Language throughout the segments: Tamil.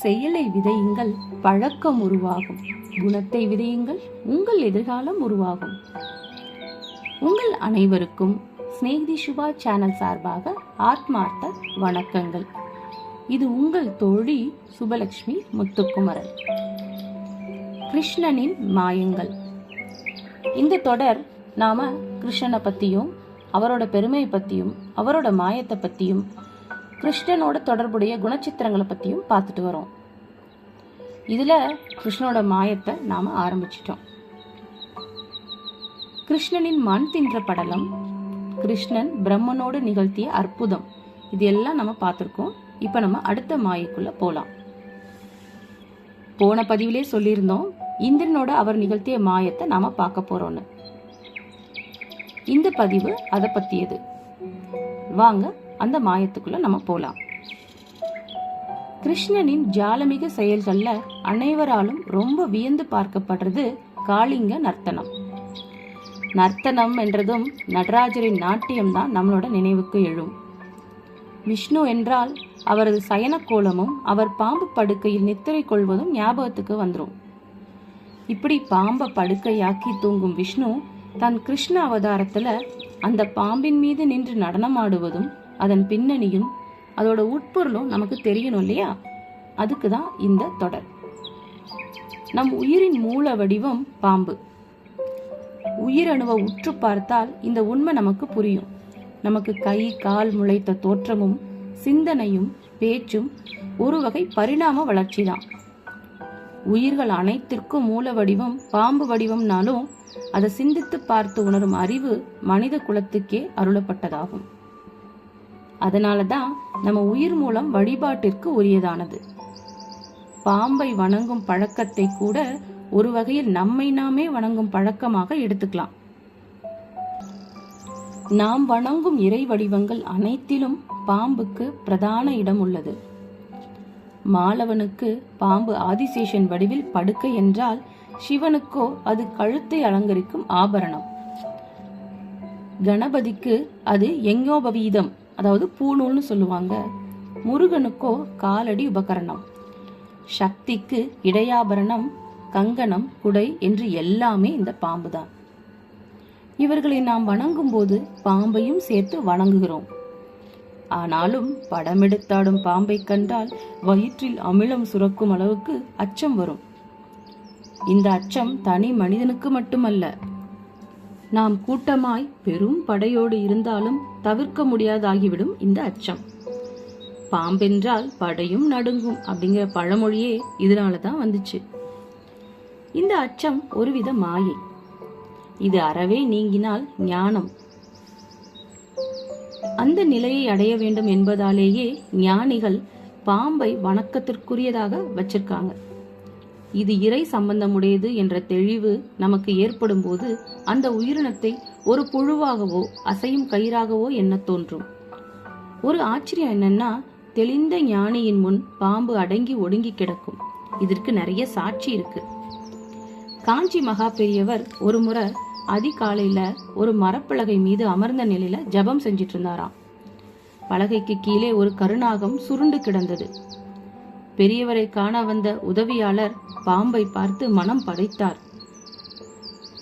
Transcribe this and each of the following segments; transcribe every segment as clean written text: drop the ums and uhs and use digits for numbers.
செயலை விதையுங்கள், பழக்கம் உருவாகும். குணத்தை விதையுங்கள், உங்கள் எதிர்காலம் உருவாகும். உங்கள் அனைவருக்கும் ஸ்நேகிதி சுபா சேனல் சார்பாக ஆத்மார்த்த வணக்கங்கள். இது உங்கள் தோழி சுபலட்சுமி முத்துக்குமரன். கிருஷ்ணனின் மாயங்கள். இந்த தொடர் நாம கிருஷ்ணனை பத்தியும் அவரோட பெருமையை பத்தியும் அவரோட மாயத்தை பத்தியும் கிருஷ்ணனோட தொடர்புடைய குணச்சித்திரங்களை பத்தியும் பார்த்துட்டு வரோம். இதுல கிருஷ்ணனோட மாயத்தை நாம ஆரம்பிச்சிட்டோம். கிருஷ்ணனின் மண் தின்ற படலம், கிருஷ்ணன் பிரம்மனோடு நிகழ்த்திய அற்புதம், இது எல்லாம் நம்ம பார்த்திருக்கோம். இப்ப நம்ம அடுத்த மாயைக்குள்ள போலாம். போன பதிவிலே சொல்லியிருந்தோம் இந்திரனோட அவர் நிகழ்த்திய மாயத்தை நாம பார்க்க போறோம்னு. இந்த பதிவு அதை பத்தியது. வாங்க அந்த மாயத்துக்குள்ள நம்ம போலாம். கிருஷ்ணனின் ஜாலமிக செயல்கள்ல அனைவராலும் ரொம்ப வியந்து பார்க்கப்படுறது காளிங்க நர்த்தனம். நர்த்தனம் என்றதும் நடராஜரின் நாட்டியம் தான் நம்மளோட நினைவுக்கு எழும். விஷ்ணு என்றால் அவரது சயன கோலமும் அவர் பாம்பு படுக்கையில் நித்திரை கொள்வதும் ஞாபகத்துக்கு வந்துடும். இப்படி பாம்பை படுக்கையாக்கி தூங்கும் விஷ்ணு தன் கிருஷ்ண அவதாரத்துல அந்த பாம்பின் மீது நின்று நடனமாடுவதும் அதன் பின்னணியும் அதோட உட்பொருளும் நமக்கு தெரியணும் இல்லையா? அதுக்குதான் இந்த தொடர். நம் உயிரின் மூல வடிவம் பாம்பு. உயிரணுவை உற்று பார்த்தால் இந்த உண்மை நமக்கு புரியும். நமக்கு கை கால் முளைத்த தோற்றமும் சிந்தனையும் பேச்சும் ஒரு வகை பரிணாம வளர்ச்சி தான். உயிர்கள் அனைத்திற்கும் மூல வடிவம் பாம்பு வடிவம்னாலும் அதை சிந்தித்து பார்த்து உணரும் அறிவு மனித குலத்துக்கே அருளப்பட்டதாகும். அதனாலதான் நம்ம உயிர் மூலம் வழிபாட்டிற்கு உரியதானது. பாம்பை வணங்கும் பழக்கத்தை கூட ஒரு வகையில் நம்மை நாமே வணங்கும் பழக்கமாக எடுத்துக்கலாம். நாம் வணங்கும் இறை வடிவங்கள் அனைத்திலும் பாம்புக்கு பிரதான இடம் உள்ளது. மாலவனுக்கு பாம்பு ஆதிசேஷன் வடிவில் படுக்கை என்றால், சிவனுக்கோ அது கழுத்தை அலங்கரிக்கும் ஆபரணம். கணபதிக்கு அது யஞ்ஞோபவீதம், அதாவது பூநூல்னு சொல்லுவாங்க. முருகனுக்கோ காலடி உபகரணம். சக்திக்கு இடையாபரணம், கங்கணம், குடை என்று எல்லாமே இந்த பாம்பு தான். இவர்களை நாம் வணங்கும் போது பாம்பையும் சேர்த்து வணங்குகிறோம். ஆனாலும் படமெடுத்தாடும் பாம்பை கண்டால் வயிற்றில் அமிலம் சுரக்கும் அளவுக்கு அச்சம் வரும். இந்த அச்சம் தனி மனிதனுக்கு மட்டுமல்ல, நாம் கூட்டமாய் பெரும் படையோடு இருந்தாலும் தவிர்க்க முடியாதாகிவிடும் இந்த அச்சம். பாம்பென்றால் படையும் நடுங்கும் அப்படிங்கிற பழமொழியே இதனாலதான் வந்துச்சு. இந்த அச்சம் ஒருவித மாயை. இது அறவே நீங்கினால் ஞானம். அந்த நிலையை அடைய வேண்டும் என்பதாலேயே ஞானிகள் பாம்பை வணக்கத்திற்குரியதாக வச்சிருக்காங்க. இது இறை சம்பந்தமுடையது என்ற தெளிவு நமக்கு ஏற்படும் போது அந்த உயிரினத்தை ஒரு புழுவாகவோ அசையும் கயிறாகவோ எண்ண தோன்றும். ஒரு ஆச்சரியம் என்னன்னா, தெளிந்த ஞானியின் முன் பாம்பு அடங்கி ஒடுங்கி கிடக்கும். இதற்கு நிறைய சாட்சி இருக்கு. காஞ்சி மகா பெரியவர் ஒரு முறை அதிகாலையில ஒரு மரப்பலகை மீது அமர்ந்த நிலையில ஜபம் செஞ்சிட்டு இருந்தாராம். பலகைக்கு கீழே ஒரு கருநாகம் சுருண்டு கிடந்தது. பெரியவரை காண வந்த உதவியாளர் பாம்பை பார்த்து மனம் படைத்தார்.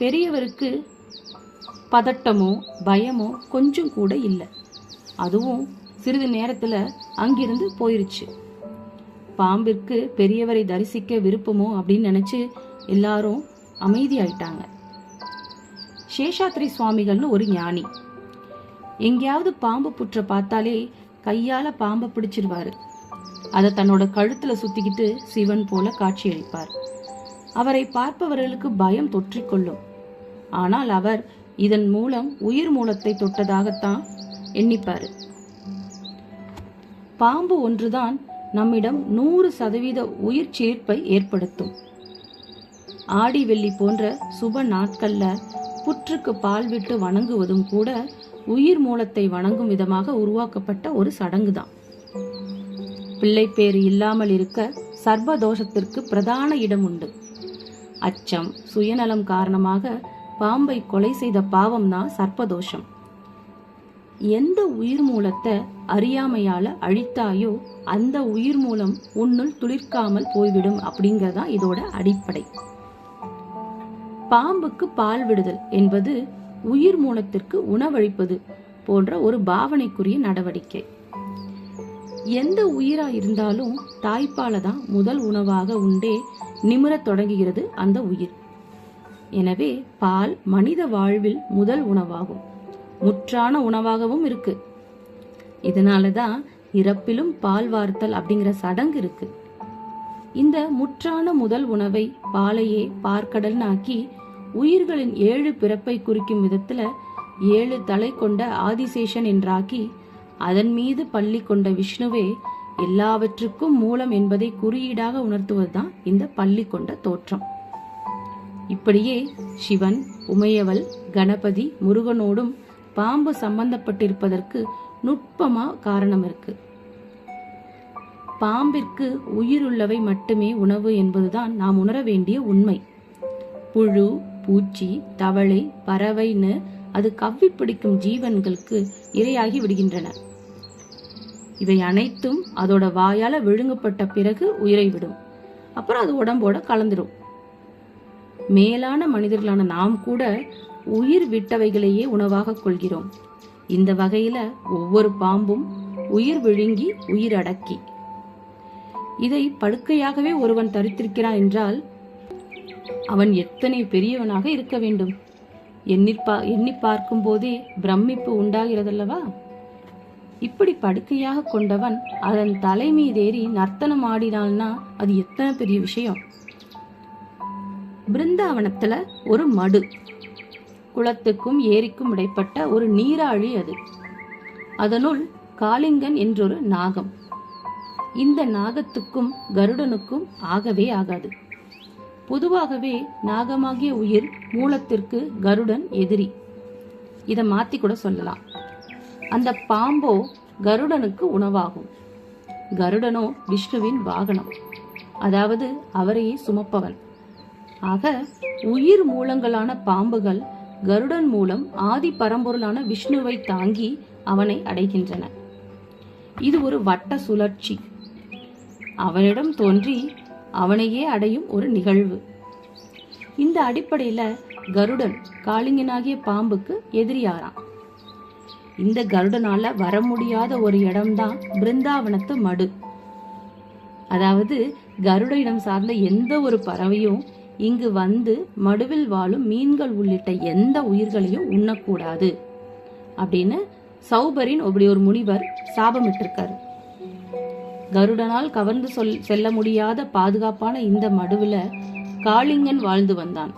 பெரியவருக்கு பதட்டமோ பயமோ கொஞ்சம் கூட இல்லை. அதுவும் சிறிது நேரத்துல அங்கிருந்து போயிருச்சு. பாம்பிற்கு பெரியவரை தரிசிக்க விருப்பமோ அப்படின்னு நினைச்சு எல்லாரும் அமைதியாயிட்டாங்க. சேஷாத்ரி சுவாமிகள்னு ஒரு ஞானி. எங்கேயாவது பாம்பு புற்ற பார்த்தாலே கையால பாம்பை பிடிச்சிருவாரு. அதை தன்னோட கழுத்துல சுத்திக்கிட்டு சிவன் போல காட்சியளிப்பார். அவரை பார்ப்பவர்களுக்கு பயம் தொற்றிக்கொள்ளும். ஆனால் அவர் இதன் மூலம் உயிர் மூலத்தை தொட்டதாகத்தான் எண்ணிப்பாரு. பாம்பு ஒன்றுதான் நம்மிடம் 100% உயிர் சேர்ப்பை ஏற்படுத்தும். ஆடி வெள்ளி போன்ற சுப நாட்கள்ல புற்றுக்கு பால் விட்டு வணங்குவதும் கூட உயிர் மூலத்தை வணங்கும் விதமாக உருவாக்கப்பட்ட ஒரு சடங்கு தான். பிள்ளை பேறு இல்லாமல் இருக்க சர்வதோஷத்திற்கு பிரதான இடம் உண்டு. அச்சம், சுயநலம் காரணமாக பாம்பை கொலை செய்த பாவம் தான் சர்ப்பதோஷம். எந்த உயிர் மூலத்தை அறியாமையால அழித்தாயோ அந்த உயிர் மூலம் உன்னுள் துளிர்க்காமல் போய்விடும் அப்படிங்கறதா இதோட அடிப்படை. பாம்புக்கு பால் விடுதல் என்பது உயிர் மூலத்திற்கு உணவளிப்பது போன்ற ஒரு பாவனைக்குரிய நடவடிக்கை. எந்த உயிரா இருந்தாலும் தாய்ப்பாலை தான் முதல் உணவாக உண்டே நிமிரத் தொடங்குகிறது அந்த உயிர். எனவே பால் மனித வாழ்வில் முதல் உணவாகும், முற்றான உணவாகவும் இருக்கு. இதனாலதான் இறப்பிலும் பால் வார்த்தல் அப்படிங்கிற சடங்கு இருக்கு. இந்த முற்றான முதல் உணவை பாலையே பார்க்கடல்னு ஆக்கி உயிர்களின் 7 பிறப்பை குறிக்கும் விதத்துல 7 தலை கொண்ட ஆதிசேஷன் என்றாக்கி அதன் மீது பள்ளி கொண்ட விஷ்ணுவே எல்லாவற்றுக்கும் மூலம் என்பதை குறியீடாக உணர்த்துவதுதான் இந்த பள்ளி கொண்ட தோற்றம். இப்படியே சிவன், உமையவள், கணபதி, முருகனோடும் பாம்பு சம்பந்தப்பட்டிருப்பதற்கு நுட்பமா காரணம் இருக்கு. பாம்பிற்கு உயிருள்ளவை மட்டுமே உணவு என்பதுதான் நாம் உணர வேண்டிய உண்மை. புழு, பூச்சி, தவளை, பறவைன்னு அது கவ்வி பிடிக்கும் ஜீவன்களுக்கு இரையாகி விடுகின்றன. இவை அனைத்தும் அதோட வாயால விழுங்கப்பட்ட பிறகு உயிரை விடும். அப்புறம் அது உடம்போட கலந்துடும். மேலான மனிதர்களான நாம் கூட உயிர் விட்டவைகளையே உணவாக கொள்கிறோம். இந்த வகையில ஒவ்வொரு பாம்பும் உயிர் விழுங்கி உயிர் அடக்கி. இதை படுக்கையாகவே ஒருவன் தரித்திருக்கிறான் என்றால் அவன் எத்தனை பெரியவனாக இருக்க வேண்டும்? எண்ணி பார்க்கும் போதே பிரமிப்பு உண்டாகிறதல்லவா? இப்படி படுக்கையாக கொண்டவன் அதன் தலை மீதேறி நர்த்தனம் ஆடினால்னா அது எத்தனை பெரிய விஷயம். பிருந்தாவனத்துல ஒரு மடு, குளத்துக்கும் ஏரிக்கும் இடைப்பட்ட ஒரு நீராழி அது. அதனுள் காளிங்கன் என்றொரு நாகம். இந்த நாகத்துக்கும் கருடனுக்கும் ஆகவே ஆகாது. பொதுவாகவே நாகமாகிய உயிர் மூலத்திற்கு கருடன் எதிரி. இத மாத்தி கூட சொல்லலாம். அந்த பாம்போ கருடனுக்கு உணவாகும். கருடனோ விஷ்ணுவின் வாகனம், அதாவது அவரையே சுமப்பவன். ஆக உயிர் மூலங்களான பாம்புகள் கருடன் மூலம் ஆதி பரம்பொருளான விஷ்ணுவை தாங்கி அவனை அடைகின்றன. இது ஒரு வட்ட சுழற்சி. அவனிடம் தோன்றி அவனையே அடையும் ஒரு நிகழ்வு. இந்த அடிப்படையில கருடன் காளிங்கனாகிய பாம்புக்கு எதிரியாராம். இந்த கருடனால வர முடியாத ஒரு இடம்தான் பிருந்தாவனத்து மடு. அதாவது கருட இனம் சார்ந்த எந்த ஒரு பறவையும் இங்கு வந்து மடுவில் வாழும் மீன்கள் உள்ளிட்ட எந்த உயிர்களையும் உண்ணக்கூடாது அப்படின்னு சௌபரின் அப்படி ஒரு முனிவர் சாபமிட்டிருக்காரு. கருடனால் கவர்ந்து செல்ல முடியாத பாதுகாப்பான இந்த மடுவுல காளிங்கன் வாழ்ந்து வந்தான்.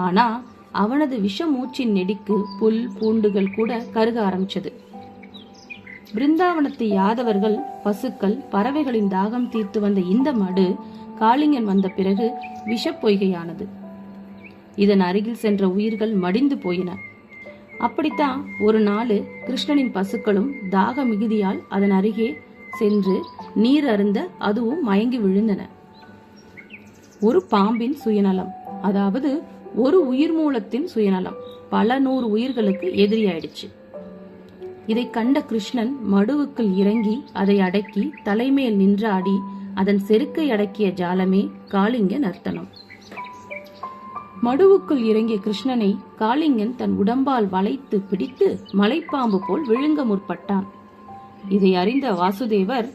ஆனா அவனது விஷ மூச்சின் நெடிக்கு புல் பூண்டுகள் கூட கருக ஆரம்பிச்சது. பிருந்தாவனத்து யாதவர்கள், பசுக்கள், பறவைகளின் தாகம் தீர்த்து வந்த இந்த மடு காளிங்கன் வந்த பிறகு விஷ பொய்கையானது. இதன் அருகில் சென்ற உயிர்கள் மடிந்து போயின. அப்படித்தான் ஒரு நாள் கிருஷ்ணனின் பசுக்களும் தாக மிகுதியால் அதன் அருகே சென்று நீர் அருந்த அதுவும் மயங்கி விழுந்தன. ஒரு பாம்பின் சுயநலம், அதாவது ஒரு உயிர் மூலத்தின் சுயநலம் பல 100 உயிர்களுக்கு எதிரியாயிடுச்சு. இதை கண்ட கிருஷ்ணன் மடுவுக்குள் இறங்கி அதை அடக்கி தலைமேல் நின்றாடி அதன் செருக்கை அடக்கிய ஜாலமே காளிங்க நர்த்தனம். மடுவுக்குள் இறங்கிய கிருஷ்ணனை காளிங்கன் தன் உடம்பால் வளைத்து பிடித்து மலைப்பாம்பு போல் விழுங்க முற்பட்டான். இதை அறிந்த வாசுதேவர்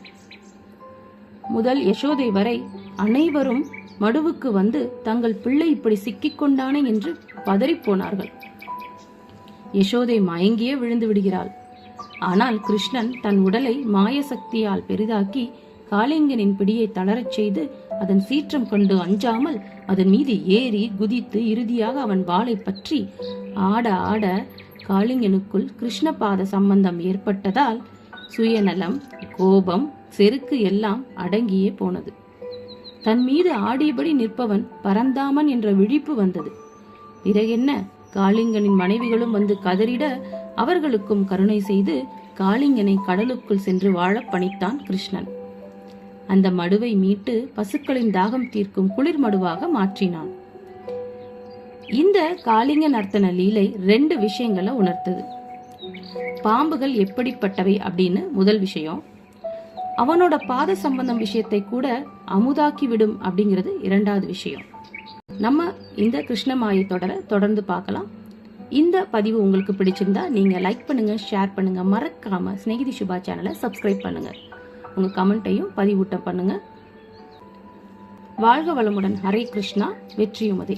முதல் யசோதை வரை அனைவரும் மடுவுக்கு வந்து தங்கள் பிள்ளை இப்படி சிக்கிக் கொண்டானே என்று பதறிப்போனார்கள். யசோதை மயங்கியே விழுந்து விடுகிறாள். ஆனால் கிருஷ்ணன் தன் உடலை மாய சக்தியால் பெரிதாக்கி காளிங்கனின் பிடியை தளரச் செய்து அதன் சீற்றம் கொண்டு அஞ்சாமல் அதன் மீது ஏறி குதித்து இறுதியாக அவன் வாளை பற்றி ஆட ஆட காளிங்கனுக்குள் கிருஷ்ணபாத சம்பந்தம் ஏற்பட்டதால் சுயநலம், கோபம், செருக்கு எல்லாம் அடங்கியே போனது. தன் மீது ஆடியபடி நிற்பவன் பரந்தாமன் என்ற விழிப்பு வந்தது. பிறகென்ன, காளிங்கனின் மனைவிகளும் வந்து கதறிட அவர்களுக்கும் கருணை செய்து காளிங்கனை கடலுக்குள் சென்று வாழ பணித்தான் கிருஷ்ணன். அந்த மடுவை மீட்டு பசுக்களின் தாகம் தீர்க்கும் குளிர் மடுவாக மாற்றினான். இந்த காளிங்க நர்த்தன லீலை 2 விஷயங்களை உணர்த்தது. பாம்புகள் எப்படிப்பட்டவை அப்படின்னு முதல் விஷயம். அவனோட பாத சம்பந்தம் விஷயத்தை கூட அமுதாக்கி விடும் அப்படிங்கிறது இரண்டாவது விஷயம். நம்ம இந்த கிருஷ்ணமாயை தொடர்ந்து பார்க்கலாம். இந்த பதிவு உங்களுக்கு பிடிச்சிருந்தா நீங்க லைக் பண்ணுங்க, ஷேர் பண்ணுங்க, மறக்காம ஸ்நேகிதி சுபா சேனலை சப்ஸ்கிரைப் பண்ணுங்க. உங்க கமெண்ட்டையும் பதிவூட்டம் பண்ணுங்க. வாழ்க வளமுடன். ஹரே கிருஷ்ணா. வெற்றியுமதே.